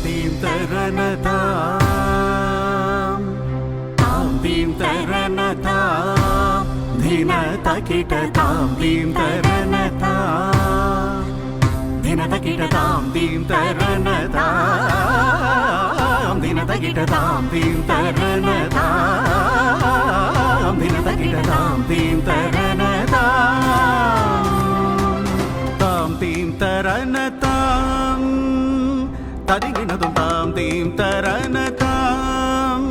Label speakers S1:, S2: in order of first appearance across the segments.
S1: theme తరనతాం తాం theme తరనతాం ధిన తకిట తాం తీం తరనతాం ధిన తకిట తాం తీం తరనతాం ధిన తకిట తాం తీం తరనతాం ధిన తకిట తాం తీం తరనతాం తాం తీం తరనతాం తదిగినతుం తాం తీం తరనతాం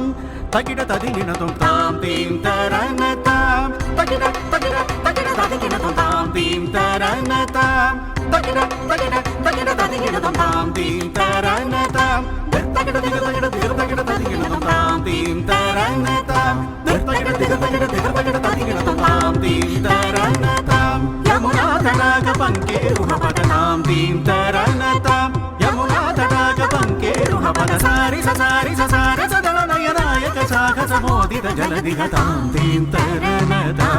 S1: తకిట తదిగినతుం తాం తీం తరనతాం తకిట తకిట తకిట తదిగినతుం తాం తీం తరనతాం తకిట తకిట తకిట తదిగినతుం తాం తీం తరనతాం తకిట తకిట తకిట తకిట తదిగినతుం తాం తీం తరనతాం తకిట తకిట తకిట తకిట తదిగినతుం తాం తీం తరనతాం యమునా తడాగ పంకేరుహ పదనాం తీం తరనతాం యమునా తడాగ పంకేరుహ పద సారి ససారి ససార సదళ నయనాయక సాగస మోదిత జలదిగతాం తీం తరనతాం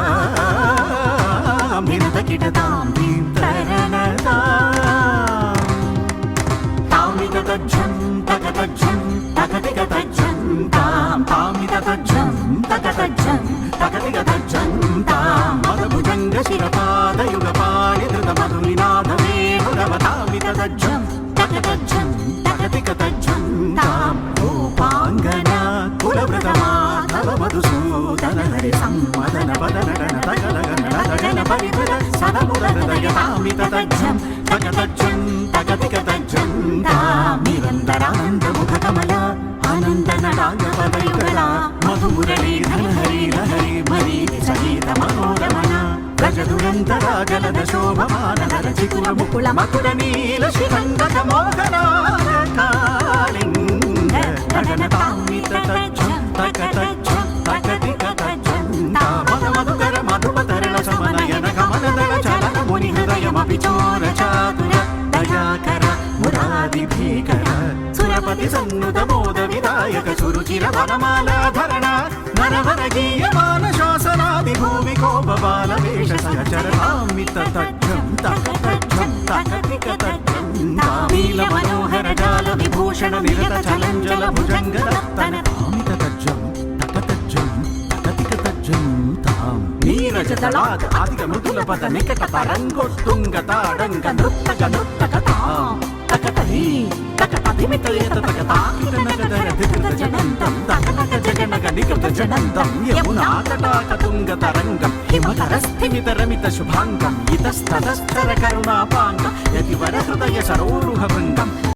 S1: ధిన తకిట తాం తీం తరనతాం తామిత తజ్జం తకతజ్జం తకతిక తజ్జం తాం తామిత తజ్జం తకతజ్జం తకతిక తజ్జం తాం మదభుజంగ శిరపాదయుగ పాణి ధృత మధునినాథ వేణురవతామిత తజ్జం తకతజ్జం తకతిక తజ్జం తాం రూపాంగన కులవ్రతమాధవ మధుసూదన హరి సమ్మదన పదనగన తగలగన తగన పరిధర సదముద హృదయ తామిత తజ్జం తకతజ్జం తకతిక తజ్జం తాం నిరంతరానంద ముఖ కమల ఆనంద నడాగ పదయుగళ మధుమురళీధర హరి లహరి మరీతి సహిత మనోరమణ గజ దురంతరాగలద శోభమాన రచికుల ముకుళ మకుల నీల శిఖండక మోహనాలింగ గగన తామిత తజ్జం తకతజ్జం తకతిక తజ్జం తామద మధుకర మధుపతరళ సమనయన కమలదళ చలన ముని హృదయమపి చోర చాతుర దయాకర మురాది భీకర సురపతి సన్నుత మోద విదాయక సురుచిర వనమాలాధరణ నరవర గీయమాన శాసనాది భూమి కోపబాల వేష సహచర తామిత తజ్జం తకతజ్జం తకతిక తజ్జం నీల మనోహర జాల విభూషణ నిరత చలంజల భుజంగ రత్తన తామిత తజ్జం తకతజ్జం తకతిక తజ్జం తాం నీరజ తళాగ ఆదిక మృదుల పద నికట తరంగోత్తుంగ తాడంగ నృత్తక నృత్తక తాం తకతహి తకతధిమితయేత తకతాకిట నగదర ధికృత జనంతం తకనక జగనగ నికృత జనంతం యమునా తటాక తుంగ తరంగం హిమకరస్థిమిత రమిత శుభాంగం ఇతస్తతస్తర కరుణాపాంగం యతివర హృదయ సరోరుహ వృంగం